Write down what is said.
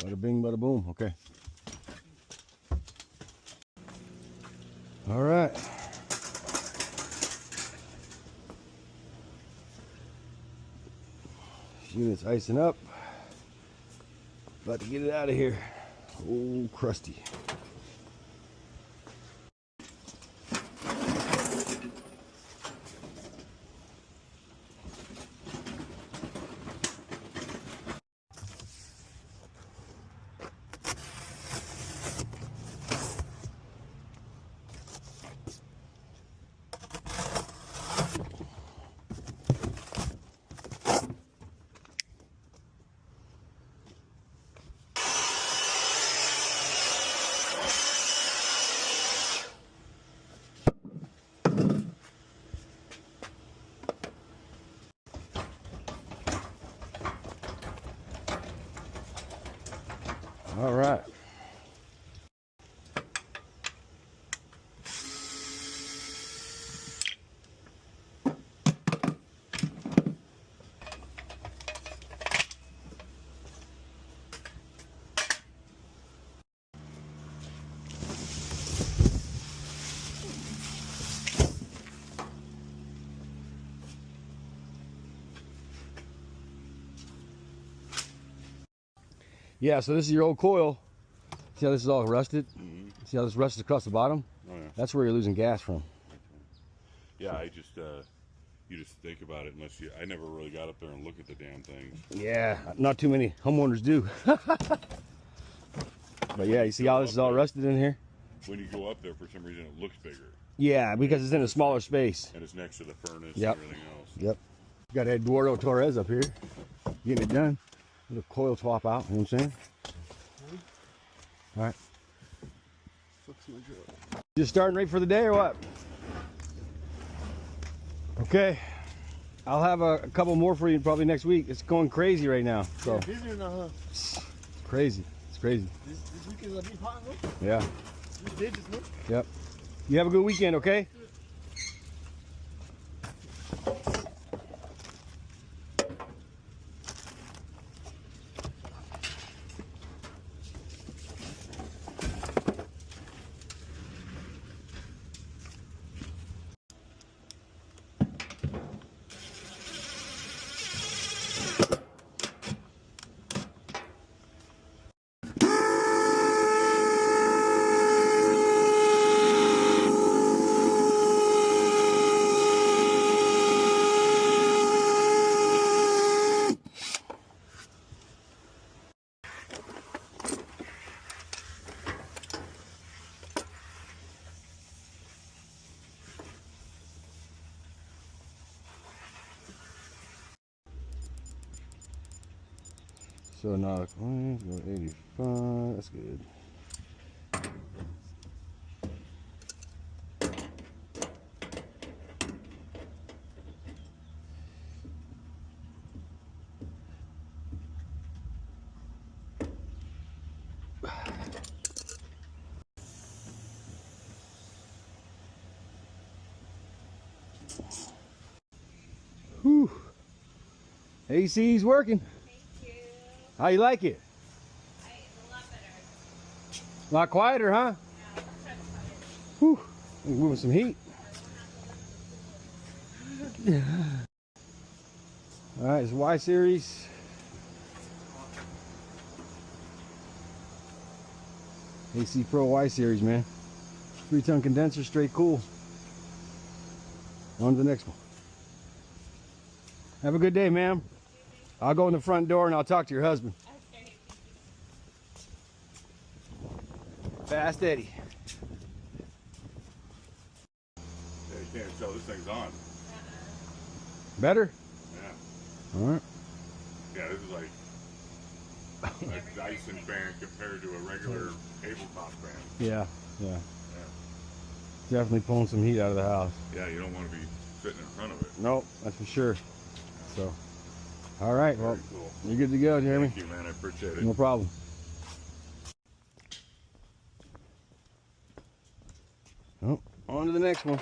Bada bing, bada boom. Okay. All right. Unit's icing up. About to get it out of here. Oh, crusty. All right. Yeah, so this is your old coil. See how this is all rusted? Mm-hmm. See how this rusted across the bottom? Oh, yeah. That's where you're losing gas from. Yeah, I just, you just think about it unless you, I never really got up there and looked at the damn things. Yeah, not too many homeowners do. But yeah, you see how this is all rusted in here? When you go up there, for some reason, it looks bigger. Yeah, because it's in a smaller space. And it's next to the furnace yep. and everything else. Yep. Got Eduardo Torres up here, getting it done. Little coil swap out, you know what I'm saying? All right. Just starting right for the day or what? Okay. I'll have a couple more for you probably next week. It's going crazy right now. So. It's crazy. It's crazy. This week is a big hot, no? Yeah. Yep. You have a good weekend, okay? So now, 85, that's good. Whew. AC's working. How you like it? A lot better. A lot quieter, huh? Yeah, Whew. Moving some heat. All right, it's Y series. AC Pro Y series, man. 3-ton condenser, straight cool. On to the next one. Have a good day, ma'am. I'll go in the front door and I'll talk to your husband. Okay. Fast Eddie. Yeah, you can't tell this thing's on. Better? Yeah. All right. Yeah, this is like a Dyson fan compared to a regular tabletop fan. Yeah, yeah. Definitely pulling some heat out of the house. Yeah, you don't want to be sitting in front of it. Nope, that's for sure. So, all right, Very well, cool. you're good to go, Jeremy. Thank you, man. I appreciate it. No problem. Oh, on to the next one.